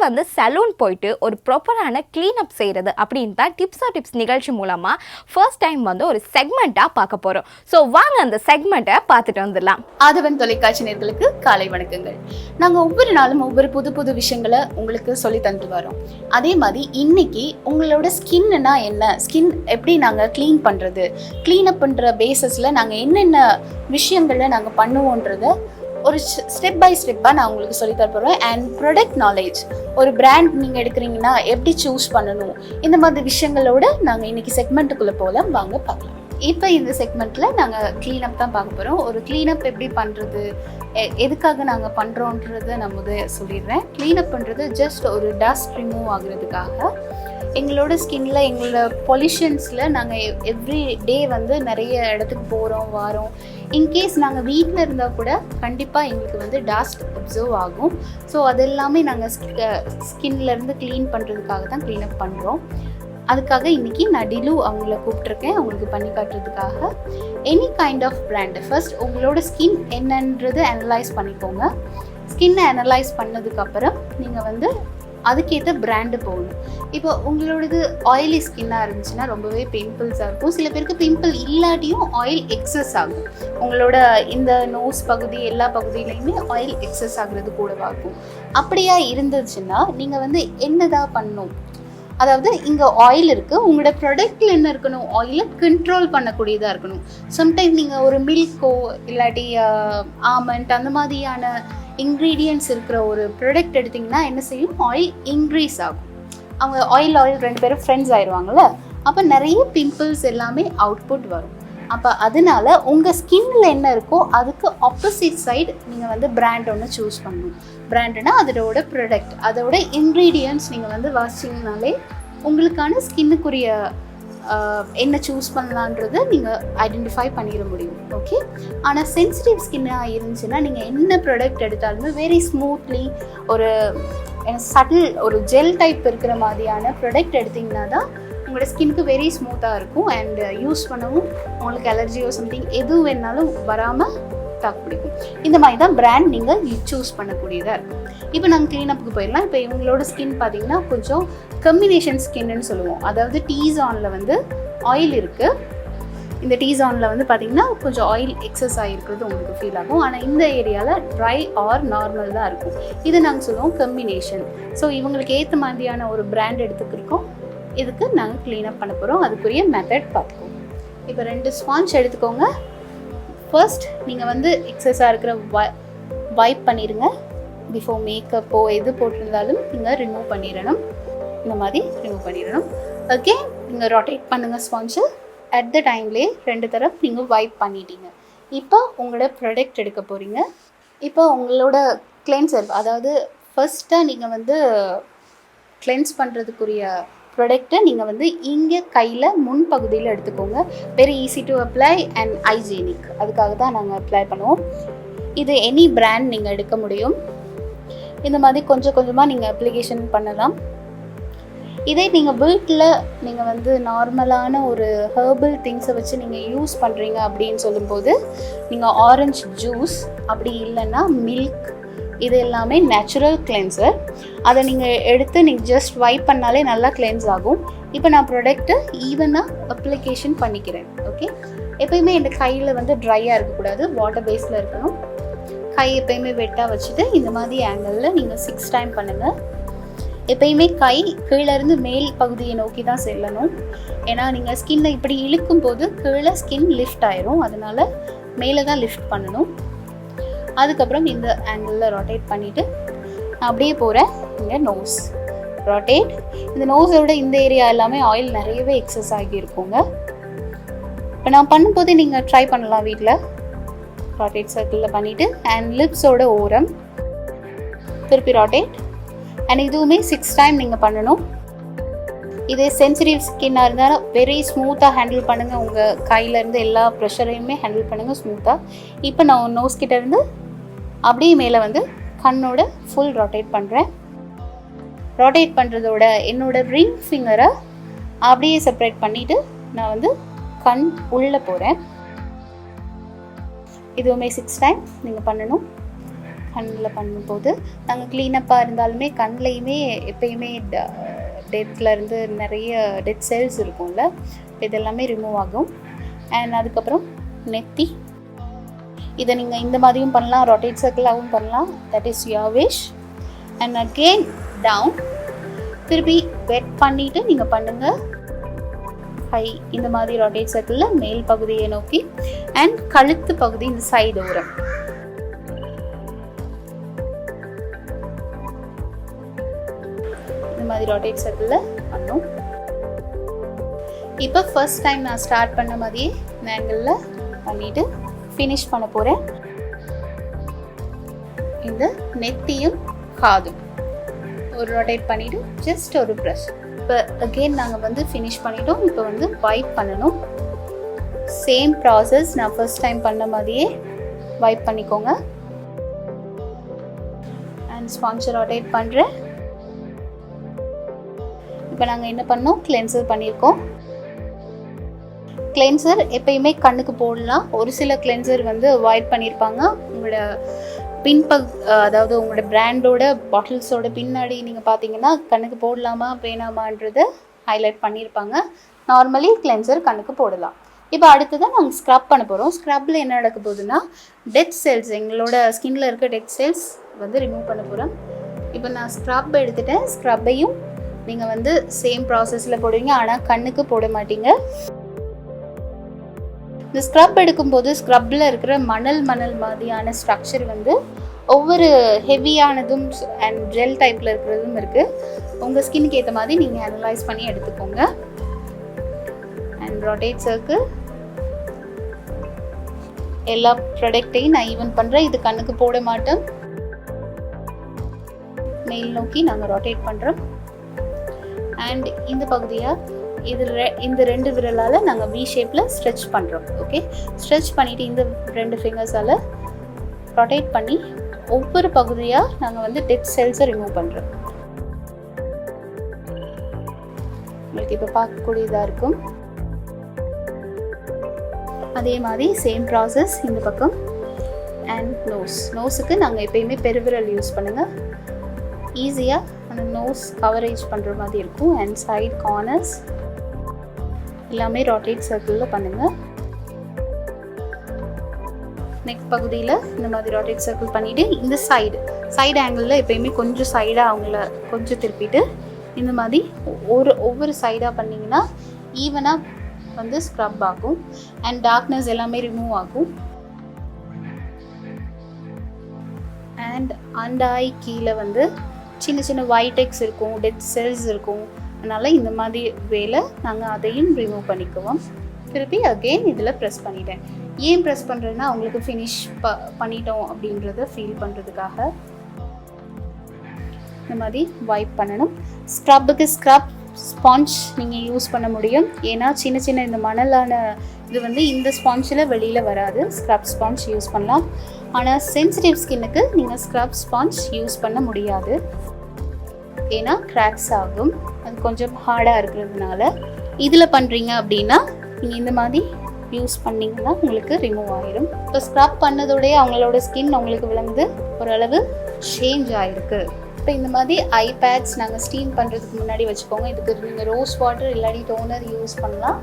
வந்து சலூன் போயிட்டு ஒரு ப்ராப்பரான க்ளீன் அப் செய்கிறது அப்படின்னு தான் டிப்ஸ் நிகழ்ச்சி மூலமாக ஃபர்ஸ்ட் டைம் வந்து ஒரு செக்மெண்ட்டாக பார்க்க போகிறோம். ஸோ வாங்க அந்த செக்மெண்ட்டை பார்த்துட்டு வந்துடலாம். ஆதவன் தொலைக்காட்சி நேயர்களுக்கு காலை வணக்கங்கள். நாங்கள் ஒவ்வொரு நாளும் ஒவ்வொரு புது புது விஷயங்களை உங்களுக்கு சொல்லி தந்துட்டு வரோம். அதே மாதிரி இன்னைக்கு உங்களோட ஸ்கின்னா என்ன, ஸ்கின் எப்படி நாங்கள் க்ளீன் அப் பண்ணுற பேசிஸில் நாங்கள் என்னென்ன விஷயங்களை நாங்கள் பண்ணுவோன்றத ஒரு ஸ்டெப் பை ஸ்டெப்பாக நான் உங்களுக்கு சொல்லி தரப்போகிறேன். அண்ட் ப்ராடக்ட் நாலேஜ், ஒரு பிராண்ட் நீங்கள் எடுக்கிறீங்கன்னா எப்படி சூஸ் பண்ணணும், இந்த மாதிரி விஷயங்களோட நாங்கள் இன்னைக்கு செக்மெண்ட்டுக்குள்ளே போகலாம். வாங்க பார்க்கலாம். இப்போ இந்த செக்மெண்ட்டில் நாங்கள் க்ளீனப் தான் பார்க்க போகிறோம். ஒரு க்ளீனப் எப்படி பண்ணுறது, எதுக்காக நாங்கள் பண்ணுறோன்றதை நான் சொல்லிடுறேன். க்ளீனப் பண்ணுறது ஜஸ்ட் ஒரு டஸ்ட் ரிமூவ் ஆகுறதுக்காக. எங்களோட ஸ்கின்ல எங்களோட பொல்யூஷன்ஸில் நாங்கள் எவ்ரி டே வந்து நிறைய இடத்துக்கு போகிறோம் வரோம். இன்கேஸ் நாங்கள் வீட்டில் இருந்தால் கூட கண்டிப்பாக எங்களுக்கு வந்து டஸ்ட் அப்சர்வ் ஆகும். ஸோ அது எல்லாமே நாங்கள் ஸ்கின்லேருந்து க்ளீன் பண்ணுறதுக்காக தான் க்ளீனப் பண்ணுறோம். அதுக்காக இன்றைக்கி நான் டிலு அவங்கள கூப்பிட்ருக்கேன் அவங்களுக்கு பண்ணி காட்டுறதுக்காக. Any kind of brand, first உங்களோட ஸ்கின் என்னன்றது அனலைஸ் பண்ணிக்கோங்க. ஸ்கின்னை அனலைஸ் பண்ணதுக்கப்புறம் நீங்கள் வந்து அதுக்கேற்ற பிராண்டு போகணும். இப்போ உங்களோடது ஆயிலி ஸ்கின்னாக இருந்துச்சுன்னா ரொம்பவே பிம்பிள்ஸாக இருக்கும். சில பேருக்கு பிம்பிள் இல்லாட்டியும் ஆயில் எக்ஸஸ் ஆகும். உங்களோட இந்த நோஸ் பகுதி எல்லா பகுதியிலையுமே ஆயில் எக்ஸஸ் ஆகுறது கூடவாகும். அப்படியா இருந்துச்சுன்னா நீங்கள் வந்து என்னதான் பண்ணணும், அதாவது இங்கே ஆயில் இருக்குது, உங்களோட ப்ராடக்டில் என்ன இருக்கணும், ஆயிலை கண்ட்ரோல் பண்ணக்கூடியதாக இருக்கணும். சம்டைம் நீங்கள் ஒரு மில்கோ இல்லாட்டி ஆமண்ட் அந்த மாதிரியான இன்க்ரீடியன்ட்ஸ் இருக்கிற ஒரு ப்ராடக்ட் எடுத்திங்கன்னா என்ன செய்யும், ஆயில் இன்க்ரீஸ் ஆகும். அவங்க ஆயில் ரெண்டு பேரும் ஃப்ரெண்ட்ஸ் ஆயிடுவாங்கள்ல, அப்போ நிறைய பிம்பிள்ஸ் எல்லாமே அவுட்புட் வரும். அப்போ அதனால உங்கள் ஸ்கின்னில் என்ன இருக்கோ அதுக்கு ஆப்போசிட் சைடு நீங்கள் வந்து பிராண்ட் ஒன்று சூஸ் பண்ணணும். பிராண்டுனா அதோட ப்ராடக்ட், அதோட இன்க்ரீடியன்ட்ஸ் நீங்கள் வந்து வாசிச்சிங்கனாலே உங்களுக்கான ஸ்கின்னுக்குரிய என்ன சூஸ் பண்ணலான்றதை நீங்கள் ஐடென்டிஃபை பண்ணிட முடியும். ஓகே, ஆனால் சென்சிட்டிவ் ஸ்கின்னாக இருந்துச்சுன்னா நீங்கள் என்ன ப்ராடக்ட் எடுத்தாலுமே வெரி ஸ்மூத்லி ஒரு சட்டில் ஒரு ஜெல் டைப் இருக்கிற மாதிரியான ப்ராடக்ட் எடுத்திங்கன்னா தான் உங்களோட ஸ்கின்னுக்கு வெரி ஸ்மூத்தாக இருக்கும். அண்ட் யூஸ் பண்ணவும் உங்களுக்கு அலர்ஜியோ சம்திங் எது வேணாலும் வராமல் தாக்கு பிடிக்கும். இந்த மாதிரி தான் பிராண்ட் நீங்கள் சூஸ் பண்ணக்கூடியதாக இருக்கும். இப்போ நாங்கள் க்ளீனப்புக்கு போயிடலாம். இப்போ இவங்களோட ஸ்கின் பார்த்தீங்கன்னா கொஞ்சம் கம்பினேஷன் ஸ்கின்னு சொல்லுவோம். அதாவது டீஸானில் வந்து ஆயில் இருக்குது. இந்த டீஸானில் வந்து பார்த்திங்கன்னா கொஞ்சம் ஆயில் எக்ஸஸ் ஆகிருக்கிறது உங்களுக்கு ஃபீல் ஆகும். ஆனால் இந்த ஏரியாவில் ட்ரை ஆர் நார்மல் தான் இருக்கும். இதை நாங்கள் சொல்லுவோம் கம்பினேஷன். ஸோ இவங்களுக்கு ஏற்ற மாதிரியான ஒரு பிராண்ட் எடுத்துக்கிருக்கோம். இதுக்கு நாங்கள் க்ளீனப் பண்ண போகிறோம். அதுக்குரிய மெத்தட் பார்த்துக்கோங்க. இப்போ 2 ஸ்பாஞ்ச் எடுத்துக்கோங்க. ஃபர்ஸ்ட் நீங்கள் வந்து எக்ஸஸாக இருக்கிற வைப் பண்ணிடுங்க. பிஃபோர் மேக்கப்போ எது போட்டிருந்தாலும் நீங்கள் ரிமூவ் பண்ணிடணும். இந்த மாதிரி ரிமூவ் பண்ணிடணும். ஓகே, நீங்கள் ரொட்டேட் பண்ணுங்கள் ஸ்பாஞ்சு. அட் த டைம்லேயே 2 தடவை நீங்கள் வைப் பண்ணிட்டீங்க. இப்போ உங்களோட ப்ராடக்ட் எடுக்க போகிறீங்க. இப்போ உங்களோட கிளென்சர், அதாவது ஃபர்ஸ்ட்டாக நீங்கள் வந்து கிளென்ஸ் பண்ணுறதுக்குரிய ப்ராடக்டை நீங்கள் வந்து இங்கே கையில் முன்பகுதியில் எடுத்துக்கோங்க. Very easy to apply and hygienic. அதுக்காக தான் நாங்கள் அப்ளை பண்ணுவோம். இது எனி பிராண்ட் நீங்கள் எடுக்க முடியும். இந்த மாதிரி கொஞ்சம் கொஞ்சமாக நீங்கள் அப்ளிகேஷன் பண்ணலாம். இதே நீங்கள் வீட்டில் நீங்கள் வந்து நார்மலான ஒரு ஹெர்பல் திங்ஸை வச்சு நீங்கள் யூஸ் பண்ணுறீங்க அப்படின்னு சொல்லும்போது நீங்கள் ஆரஞ்சு ஜூஸ், அப்படி இல்லைன்னா மில்க், இது எல்லாமே நேச்சுரல் கிளென்சர். அதை நீங்கள் எடுத்து நீங்கள் ஜஸ்ட் வைப் பண்ணாலே நல்லா கிளென்ஸ் ஆகும். இப்போ நான் ப்ராடக்ட்டை ஈவனாக அப்ளிகேஷன் பண்ணிக்கிறேன். ஓகே, எப்பயுமே இந்த கையில் வந்து ட்ரையாக இருக்கக்கூடாது, வாட்டர் பேஸில் இருக்கணும். கை எப்பயுமே வெட்டாக வச்சுட்டு இந்த மாதிரி ஆங்கிளில் நீங்கள் 6 டைம் பண்ணுங்கள். எப்பயுமே கை கீழேருந்து மேல் பகுதியை நோக்கி தான் செல்லணும். ஏன்னா நீங்கள் ஸ்கின்னை இப்படி இழுக்கும் போது கீழே ஸ்கின் லிஃப்ட் ஆயிரும். அதனால் மேலே தான் லிஃப்ட் பண்ணணும். அதுக்கப்புறம் இந்த ஆங்கிளில் ரொட்டேட் பண்ணிவிட்டு நான் அப்படியே போகிறேன். இங்கே நோஸ் ரொட்டேட். இந்த நோஸோட இந்த ஏரியா எல்லாமே ஆயில் நிறையவே எக்ஸஸ் ஆகி இருக்குங்க. இப்போ நான் பண்ணும்போதே நீங்கள் ட்ரை பண்ணலாம் வீட்டில். ரொட்டேட் சர்க்கிளில் பண்ணிவிட்டு அண்ட் லிப்ஸோட ஓரம் திருப்பி ரொட்டேட். அண்ட் இதுவுமே 6 டைம் நீங்கள் பண்ணணும். இதே சென்சிட்டிவ் ஸ்கின்னாக இருந்தாலும் வெரி ஸ்மூத்தாக ஹேண்டில் பண்ணுங்கள். உங்கள் கையிலேருந்து எல்லா ப்ரெஷரையுமே ஹேண்டில் பண்ணுங்கள் ஸ்மூத்தாக. இப்போ நான் நோஸ் கிட்டேருந்து அப்படியே மேலே வந்து கண்ணோட ஃபுல் ரொட்டேட் பண்ணுறேன். ரொட்டேட் பண்ணுறதோட என்னோடய ரிங் ஃபிங்கரை அப்படியே செப்பரேட் பண்ணிவிட்டு நான் வந்து கண் உள்ளே போகிறேன். இதுவுமே 6 டைம் நீங்கள் பண்ணணும். கண்ணில் பண்ணும்போது நாங்கள் க்ளீனப்பாக இருந்தாலுமே கண்ணிலையுமே எப்பயுமே டெத்லேருந்து நிறைய டெத் செல்ஸ் இருக்கும்ல, இதெல்லாமே ரிமூவ் ஆகும். அண்ட் அதுக்கப்புறம் நெத்தி, இதை நீங்கள் இந்த மாதிரியும் பண்ணலாம், ரொட்டேட் சர்க்கிளாகவும் பண்ணலாம், that is your wish. And again down, திருப்பி வெட் பண்ணிவிட்டு நீங்கள் பண்ணுங்கள். கை இந்த மாதிரி ரொட்டேட் சர்க்கிளில் மேல் பகுதியை நோக்கி, அண்ட் கழுத்து பகுதி இந்த சைடு ஓரம். இந்த மாதிரி ரொட்டேட் சர்க்கிளில் பண்ணும். இப்போ ஃபர்ஸ்ட் டைம் நான் ஸ்டார்ட் பண்ண மாதிரியே இந்த ஆங்கிளில் பண்ணிவிட்டு ஃபினிஷ் பண்ண போகிறேன். இந்த நெத்தியும் காதும் ஒரு ரொட்டேட் பண்ணிவிட்டு ஜஸ்ட் ஒரு ப்ரெஷ். இப்போ அகெயின் நாங்கள் வந்து ஃபினிஷ் பண்ணிட்டோம். இப்போ வந்து வைப் பண்ணணும். சேம் ப்ராசஸ் நான் ஃபர்ஸ்ட் டைம் பண்ண மாதிரியே வைப் பண்ணிக்கோங்க. அண்ட் ஸ்பான்சர் ரொட்டேட் பண்ணுறேன். இப்போ நாங்கள் என்ன பண்ணோம், கிளென்சர் பண்ணியிருக்கோம். கிளென்சர் எப்பயுமே கண்ணுக்கு போடலாம். ஒரு சில கிளென்சர் வந்து அவாய்ட் பண்ணியிருப்பாங்க. உங்களோட அதாவது உங்களோட பிராண்டோட பாட்டில்ஸோட பின்னாடி நீங்கள் பார்த்தீங்கன்னா கண்ணுக்கு போடலாமா வேணாமான்றதை ஹைலைட் பண்ணியிருப்பாங்க. நார்மலி கிளென்சர் கண்ணுக்கு போடலாம். இப்போ அடுத்ததான் நாங்கள் ஸ்க்ரப் பண்ண போகிறோம். ஸ்க்ரப்பில் என்ன நடக்க போகுதுன்னா, டெட் செல்ஸ், எங்களோட ஸ்கின்ல இருக்க டெட் செல்ஸ் வந்து ரிமூவ் பண்ண போகிறோம். இப்போ நான் ஸ்க்ரப் எடுத்துட்டேன். ஸ்க்ரப்பையும் நீங்கள் வந்து சேம் ப்ராசஸில் போடுவீங்க, ஆனால் கண்ணுக்கு போட மாட்டீங்க. இந்த ஸ்க்ரப் எடுக்கும்போது ஸ்க்ரப்பில் இருக்கிற மணல் மாதிரியான ஸ்ட்ரக்சர் வந்து ஒவ்வொரு ஹெவியானதும் அண்ட் ஜெல் டைப்பில் இருக்கிறதும் இருக்குது. உங்கள் ஸ்கின்னுக்கு ஏற்ற மாதிரி நீங்கள் அனலைஸ் பண்ணி எடுத்துக்கோங்க. அண்ட் ரொட்டேட் சர்க்கிள், எல்லா ப்ராடக்டையும் நான் ஈவன் பண்ணுறேன். இது கண்ணுக்கு போட மாட்டோம். மேல் நோக்கி நாங்கள் ரொட்டேட் பண்ணுறோம். அண்ட் இந்த பகுதியாக இந்த 2 விரலால் நாங்கள் வி ஷேப்பில் ஸ்ட்ரெச் பண்ணுறோம். ஓகே, ஸ்ட்ரெச் பண்ணிவிட்டு இந்த 2 ஃபிங்கர்ஸால் ரொட்டேட் பண்ணி ஒவ்வொரு பகுதியாக நாங்கள் வந்து டெட் செல்ஸை ரிமூவ் பண்ணுறோம். உங்களுக்கு இப்போ பார்க்கக்கூடியதாக இருக்கும். அதே மாதிரி சேம் ப்ராசஸ் இந்த பக்கம். அண்ட் நோஸுக்கு நாங்கள் எப்பயுமே பெருவிரல் யூஸ் பண்ணுங்கள். ஈஸியாக அந்த நோஸ் கவரேஜ் பண்ணுற மாதிரி இருக்கும். அண்ட் சைட் கார்னர்ஸ் எல்லாமே ரொட்டேட் சர்க்கிளில் பண்ணுங்கள். நெக் பகுதியில் இந்த மாதிரி ரொட்டேட் சர்க்கிள் பண்ணிவிட்டு இந்த சைடு ஆங்கிளில் எப்பயுமே கொஞ்சம் சைடாக அவங்கள கொஞ்சம் திருப்பிட்டு இந்த மாதிரி ஒவ்வொரு சைடாக பண்ணிங்கன்னா ஈவனாக வந்து ஸ்க்ரப் ஆகும். அண்ட் டார்க்னஸ் எல்லாமே ரிமூவ் ஆகும். அண்ட் அண்ட் ஐ கீழே வந்து சின்ன ஒயிட் எக்ஸ் இருக்கும், டெட் செல்ஸ் இருக்கும். அதனால் இந்த மாதிரி வேலை நாங்கள் அதையும் ரிமூவ் பண்ணிக்குவோம். திருப்பி அகெயின் இதில் ப்ரெஸ் பண்ணிட்டேன். ஏன் ப்ரெஸ் பண்ணுறேன்னா அவங்களுக்கு ஃபினிஷ் பண்ணிட்டோம் அப்படின்றத ஃபீல் பண்ணுறதுக்காக இந்த மாதிரி வைப் பண்ணணும். ஸ்க்ரப்புக்கு ஸ்க்ரப் ஸ்பாஞ்ச் நீங்கள் யூஸ் பண்ண முடியும். ஏன்னா சின்ன இந்த மணலான இது வந்து இந்த ஸ்பாஞ்சில் வெளியில் வராது. ஸ்க்ரப் ஸ்பாஞ்ச் யூஸ் பண்ணலாம். ஆனால் சென்சிட்டிவ் ஸ்கின்னுக்கு நீங்கள் ஸ்க்ரப் ஸ்பாஞ்ச் யூஸ் பண்ண முடியாது. ஏன்னா கிராக்ஸ் ஆகும். அது கொஞ்சம் ஹார்டாக இருக்கிறதுனால. இதில் பண்ணுறீங்க அப்படின்னா நீங்கள் இந்த மாதிரி யூஸ் பண்ணிங்கன்னா உங்களுக்கு ரிமூவ் ஆகிடும். இப்போ ஸ்க்ரப் பண்ணதோடய அவங்களோட ஸ்கின் உங்களுக்கு விளங்குது, ஓரளவு சேஞ்ச் ஆகிருக்கு. இப்போ இந்த மாதிரி ஐ பேட்ஸ் நாங்கள் ஸ்டீம் பண்ணுறதுக்கு முன்னாடி வச்சுக்கோங்க. இதுக்கு நீங்கள் ரோஸ் வாட்டர் இல்லாட்டி டோனர் யூஸ் பண்ணலாம்.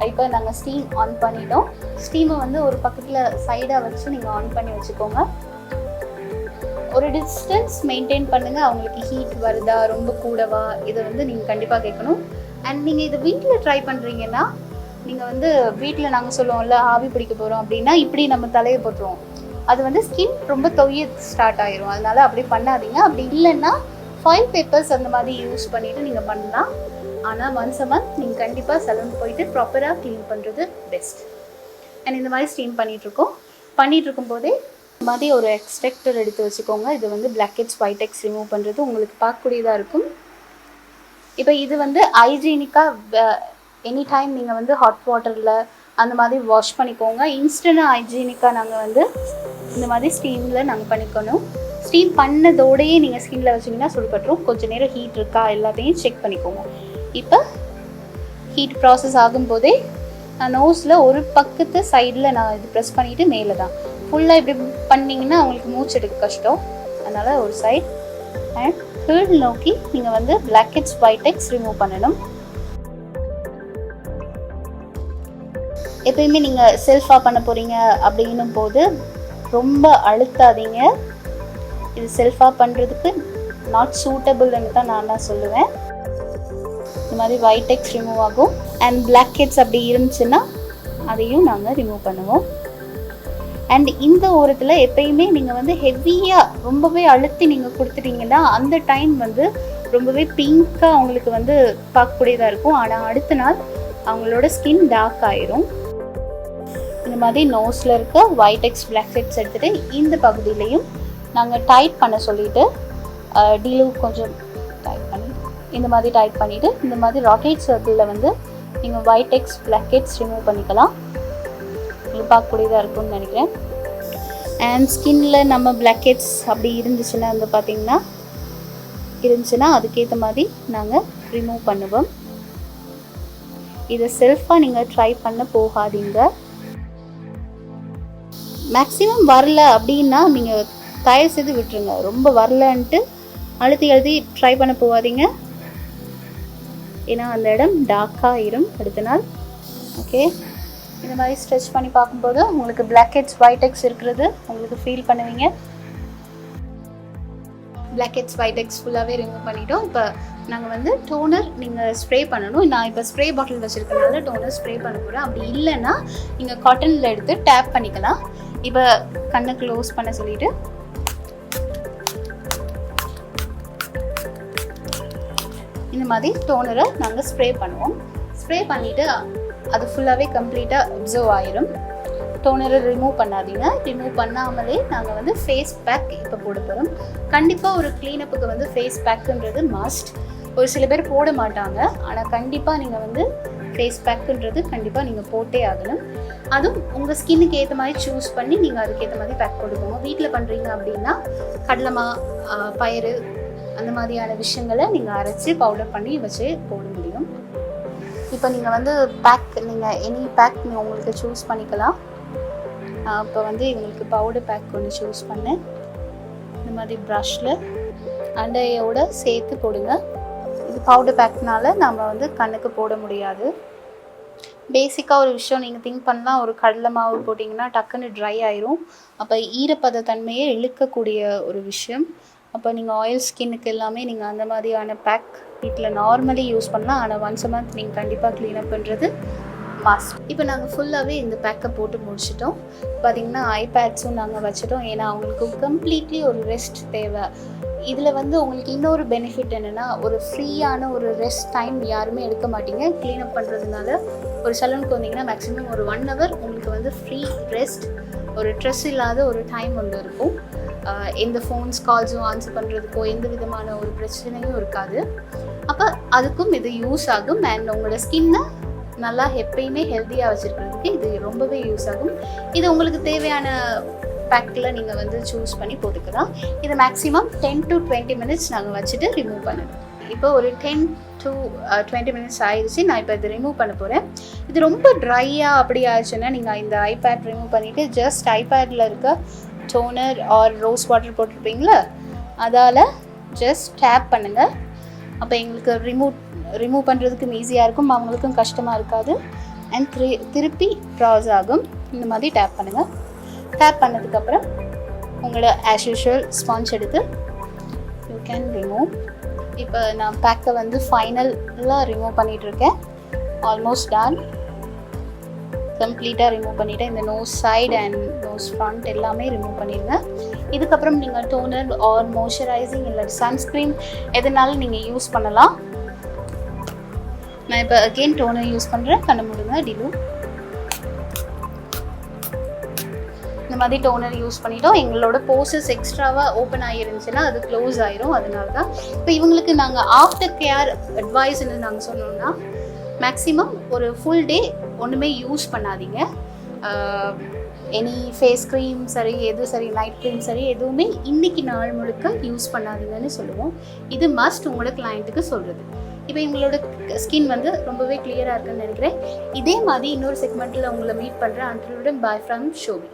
இப்போ நாங்கள் ஸ்டீம் ஆன் பண்ணிட்டோம். ஸ்டீமை வந்து ஒரு பக்கத்தில் சைடாக வச்சு நீங்கள் ஆன் பண்ணி வச்சுக்கோங்க. ஒரு டிஸ்டன்ஸ் மெயின்டைன் பண்ணுங்கள். அவங்களுக்கு ஹீட் வருதா, ரொம்ப கூடவா, இதை வந்து நீங்கள் கண்டிப்பாக கேட்கணும். அண்ட் நீங்கள் இதை வீட்டில் ட்ரை பண்ணுறீங்கன்னா, நீங்கள் வந்து வீட்டில் நாங்கள் சொல்லுவோம்ல ஆவி பிடிக்க போகிறோம் அப்படின்னா இப்படி நம்ம தலையை போட்டுருவோம். அது வந்து ஸ்கின் ரொம்ப தொய்ய ஸ்டார்ட் ஆயிரும். அதனால் அப்படி பண்ணாதீங்க. அப்படி இல்லைன்னா ஃபாயில் பேப்பர்ஸ் அந்த மாதிரி யூஸ் பண்ணிவிட்டு நீங்கள் பண்ணலாம். ஆனால் ஒன்ஸ் அ மந்த் நீங்கள் கண்டிப்பாக சலூன் போயிட்டு ப்ராப்பராக க்ளீன் பண்ணுறது பெஸ்ட். அண்ட் இந்த மாதிரி ஸ்டீம் பண்ணிகிட்டு இருக்கும்போதே இந்த மாதிரி ஒரு எக்ஸ்ட்ராக்டர் எடுத்து வச்சுக்கோங்க. இது வந்து பிளாக் ஹெட்ஸ் ஒயிட் எக்ஸ் ரிமூவ் பண்ணுறது உங்களுக்கு பார்க்கக்கூடியதாக இருக்கும். இப்போ இது வந்து ஹைஜீனிக்காக எனி டைம் நீங்கள் வந்து ஹாட் வாட்டரில் அந்த மாதிரி வாஷ் பண்ணிக்கோங்க. இன்ஸ்டன்டாக ஹைஜீனிக்காக நாங்கள் வந்து இந்த மாதிரி ஸ்டீமில் நாங்கள் பண்ணிக்கணும். ஸ்டீம் பண்ணதோடையே நீங்கள் ஸ்கின்ல வச்சிங்கன்னா சுடுபட்டுரும். கொஞ்சம் நேரம் ஹீட் இருக்கா எல்லாத்தையும் செக் பண்ணிக்கோங்க. இப்போ ஹீட் ப்ராசஸ் ஆகும்போதே நான் நோஸில் ஒரு பக்கத்து சைடில் நான் இது ப்ரெஸ் பண்ணிவிட்டு மேலே தான் ஃபுல்லாக இப்படி பண்ணிங்கன்னா உங்களுக்கு மூச்சு எடுக்க கஷ்டம். அதனால் ஒரு சைட் அண்ட் கீழ் நோக்கி நீங்கள் வந்து black heads white heads remove பண்ணணும். எப்பயுமே நீங்கள் செல்ஃபாக பண்ண போகிறீங்க அப்படின்னும் போது ரொம்ப அழுத்தாதீங்க. இது செல்ஃபாக பண்ணுறதுக்கு நாட் சூட்டபிள்னு தான் நான் சொல்லுவேன். இந்த மாதிரி ஒயிட் ஹெட்ஸ் ரிமூவ் ஆகும். அண்ட் பிளாக் ஹெட்ஸ் அப்படி இருந்துச்சுன்னா அதையும் நாங்கள் ரிமூவ் பண்ணுவோம். அண்ட் இந்த ஓரத்தில் எப்பயுமே நீங்கள் வந்து ஹெவியாக ரொம்பவே அழுத்தி நீங்கள் கொடுத்துட்டீங்கன்னா அந்த டைம் வந்து ரொம்பவே பிங்காக அவங்களுக்கு வந்து பார்க்கக்கூடியதாக இருக்கும். ஆனால் அடுத்த நாள் அவங்களோட ஸ்கின் டார்க் ஆயிரும். இந்த மாதிரி நோஸில் இருக்க ஒயிட் ஹெட்ஸ் பிளாக் ஹெட்ஸ் எடுத்துகிட்டு இந்த பகுதியிலையும் நாங்கள் டைட் பண்ண சொல்லிவிட்டு டீலு கொஞ்சம் டைட் பண்ணி இந்த மாதிரி டைட் பண்ணிவிட்டு இந்த மாதிரி ராக்கெட் சர்க்கிளில் வந்து நீங்கள் white heads black heads remove பண்ணிக்கலாம். உங்களுக்கு பார்க்கக்கூடியதாக இருக்கும்னு நினைக்கிறேன். அண்ட் ஸ்கின்ல நம்ம பிளாக் ஹெட்ஸ் அப்படி இருந்துச்சுன்னா வந்து பார்த்திங்கன்னா அதுக்கேற்ற மாதிரி நாங்கள் ரிமூவ் பண்ணுவோம். இதை செல்ஃபாக நீங்கள் ட்ரை பண்ண போகாதீங்க. மேக்ஸிமம் வரல அப்படின்னா நீங்கள் தயவு செய்து விட்டுருங்க. ரொம்ப வரலன்ட்டு அழுத்தி ட்ரை பண்ண போகாதீங்க. ஏன்னா அந்த இடம் டார்க்காக ஆயிரும் அடுத்த நாள். ஓகே, இந்த மாதிரி ஸ்ட்ரெச் பண்ணி பார்க்கும்போது உங்களுக்கு பிளாக் ஹெட்ஸ் ஒயிட் ஹெட்ஸ் இருக்கிறது உங்களுக்கு ஃபீல் பண்ணுவீங்க. பிளாக் ஹெட்ஸ் ஒயிட் ஹெட்ஸ் ஃபுல்லாகவே ரிமூவ் பண்ணிட்டோம். இப்போ நாங்கள் வந்து டோனர் நீங்கள் ஸ்ப்ரே பண்ணணும். நான் இப்போ ஸ்ப்ரே பாட்டில் வச்சுருக்கனால டோனர் ஸ்ப்ரே பண்ண போகிறேன். அப்படி இல்லைன்னா நீங்கள் காட்டனில் எடுத்து டேப் பண்ணிக்கலாம். இப்போ கண்ணை க்ளோஸ் பண்ண சொல்லிவிட்டு இந்த மாதிரி டோனரை நாங்கள் ஸ்ப்ரே பண்ணுவோம். ஸ்ப்ரே பண்ணிவிட்டு அது ஃபுல்லாகவே கம்ப்ளீட்டாக அப்சர்வ் ஆயிரும். டோனரை ரிமூவ் பண்ணாதீங்க. ரிமூவ் பண்ணாமலே நாங்கள் வந்து ஃபேஸ் பேக் இப்போ போட போகிறோம். கண்டிப்பாக ஒரு க்ளீனப்புக்கு வந்து ஃபேஸ் பேக்குன்றது மஸ்ட். ஒரு சில பேர் போட மாட்டாங்க, ஆனால் கண்டிப்பாக நீங்கள் வந்து ஃபேஸ் பேக்குன்றது கண்டிப்பாக நீங்கள் போட்டே ஆகணும். அதுவும் உங்கள் ஸ்கின்னுக்கு ஏற்ற மாதிரி சூஸ் பண்ணி நீங்கள் அதுக்கேற்ற மாதிரி பேக் போட்டுக்கோங்க. வீட்டில் பண்ணுறீங்க அப்படின்னா கடலைமா, பயிறு அந்த மாதிரியான விஷயங்களை நீங்கள் அரைச்சி பவுடர் பண்ணி வச்சு போட முடியும். இப்போ நீங்கள் வந்து பேக் நீங்கள் எனி பேக் நீங்கள் உங்களுக்கு சூஸ் பண்ணிக்கலாம். இப்போ வந்து இவங்களுக்கு பவுடர் பேக் ஒன்று சூஸ் பண்ணேன். இந்த மாதிரி ப்ரஷில் அண்டையோடு சேர்த்து போடுங்க. இது பவுடர் பேக்னால நம்ம வந்து கண்ணுக்கு போட முடியாது. பேசிக்காக ஒரு விஷயம் நீங்கள் திங்க் பண்ணலாம், ஒரு கடலை மாவு போட்டிங்கன்னா டக்குன்னு ட்ரை ஆயிரும். அப்போ ஈரப்பத தன்மையை இழுக்கக்கூடிய ஒரு விஷயம். அப்போ நீங்கள் ஆயில் ஸ்கின்னுக்கு எல்லாமே நீங்கள் அந்த மாதிரியான பேக் வீட்டில் நார்மலி யூஸ் பண்ணலாம். ஆனால் ஒன்ஸ் அ மந்த் நீங்கள் கண்டிப்பாக க்ளீனப் பண்ணுறது மஸ்ட். இப்போ நாங்கள் ஃபுல்லாகவே இந்த பேக்கை போட்டு முடிச்சிட்டோம். பார்த்திங்கன்னா ஐபேட்ஸும் நாங்கள் வச்சிட்டோம். ஏன்னா அவங்களுக்கு கம்ப்ளீட்லி ஒரு ரெஸ்ட் தேவை. இதில் வந்து உங்களுக்கு இன்னொரு பெனிஃபிட் என்னென்னா, ஒரு ஃப்ரீயான ஒரு ரெஸ்ட் டைம் யாருமே எடுக்க மாட்டீங்க. க்ளீனப் பண்ணுறதுனால ஒரு சலூனுக்கு வந்தீங்கன்னா மேக்ஸிமம் ஒரு 1 hour உங்களுக்கு வந்து ஃப்ரீ ரெஸ்ட், ஒரு ஸ்ட்ரெஸ் இல்லாத ஒரு டைம் ஒன்று இருக்கும். எந்த ஃபோன்ஸ் கால்ஸும் ஆன்சர் பண்ணுறதுக்கோ எந்த விதமான ஒரு பிரச்சனையும் இருக்காது. அப்போ அதுக்கும் இது யூஸ் ஆகும். அண்ட் உங்களோட ஸ்கின்னை நல்லா எப்பயுமே ஹெல்த்தியாக வச்சுருக்கிறதுக்கு இது ரொம்பவே யூஸ் ஆகும். இது உங்களுக்கு தேவையான பேக்கில் நீங்கள் வந்து சூஸ் பண்ணி போட்டுக்கலாம். இது மேக்ஸிமம் 10 to 20 minutes நாங்கள் வச்சுட்டு ரிமூவ் பண்ணணும். இப்போ ஒரு 10 to 20 minutes ஆயிடுச்சு. நான் இப்போ இதை ரிமூவ் பண்ண போகிறேன். இது ரொம்ப ட்ரையாக அப்படி ஆயிடுச்சுன்னா நீங்கள் இந்த ஐபேட் ரிமூவ் பண்ணிவிட்டு ஜஸ்ட் ஐபேடில் இருக்க டோனர் ஆர் ரோஸ் வாட்டர் போட்டிருப்பீங்களா, அதால் ஜஸ்ட் டேப் பண்ணுங்கள். அப்போ எங்களுக்கு ரிமூவ் பண்ணுறதுக்கும் ஈஸியாக இருக்கும், அவங்களுக்கும் கஷ்டமாக இருக்காது. அண்ட் திருப்பி ப்ராஸ் ஆகும். இந்த மாதிரி டேப் பண்ணுங்கள். டேப் பண்ணதுக்கப்புறம் உங்களோட ஆஸ் யூஷுவல் ஸ்பாஞ்ச் எடுத்து யூ கேன் ரிமூவ். இப்போ நான் பேக்கை வந்து ஃபைனலாக ரிமூவ் பண்ணிகிட்ருக்கேன். Almost done. கம்ப்ளீட்டாக ரிமூவ் பண்ணிவிட்டேன். இந்த nose side and nose front எல்லாமே ரிமூவ் பண்ணிடுங்க. இதுக்கப்புறம் நீங்கள் டோனர் ஆர் மாய்ஸ்சரைசிங் இல்லை சன்ஸ்க்ரீன் எதுனாலும் நீங்கள் யூஸ் பண்ணலாம். நான் இப்போ அகெயின் டோனர் யூஸ் பண்ணுறேன். கண்ண மூடுங்க. டிலு இந்த மாதிரி டோனர் யூஸ் பண்ணிட்டோம். எங்களோட போர்சஸ் எக்ஸ்ட்ராவாக ஓப்பன் ஆகிருந்துச்சுன்னா அது க்ளோஸ் ஆயிரும். அதனால தான் இப்போ இவங்களுக்கு நாங்கள் ஆஃப்டர் கேர் அட்வைஸ்ன்னு நாங்கள் சொன்னோம்னா, மேக்ஸிமம் ஒரு ஃபுல் டே ஒன்றுமே யூஸ் பண்ணாதீங்க. எனி ஃபேஸ் க்ரீம் சரி, எது சரி, நைட் க்ரீம் சரி, எதுவுமே இன்றைக்கி நாள் முழுக்க யூஸ் பண்ணாதீங்கன்னு சொல்லுவோம். இது மஸ்ட் உங்களோட கிளைண்ட்டுக்கு சொல்கிறது. இப்போ எங்களோட ஸ்கின் வந்து ரொம்பவே கிளியராக இருக்குன்னு நினைக்கிறேன். இதே மாதிரி இன்னொரு செக்மெண்ட்டில் உங்களை மீட் பண்ணுறேன். Until then by from Shobi.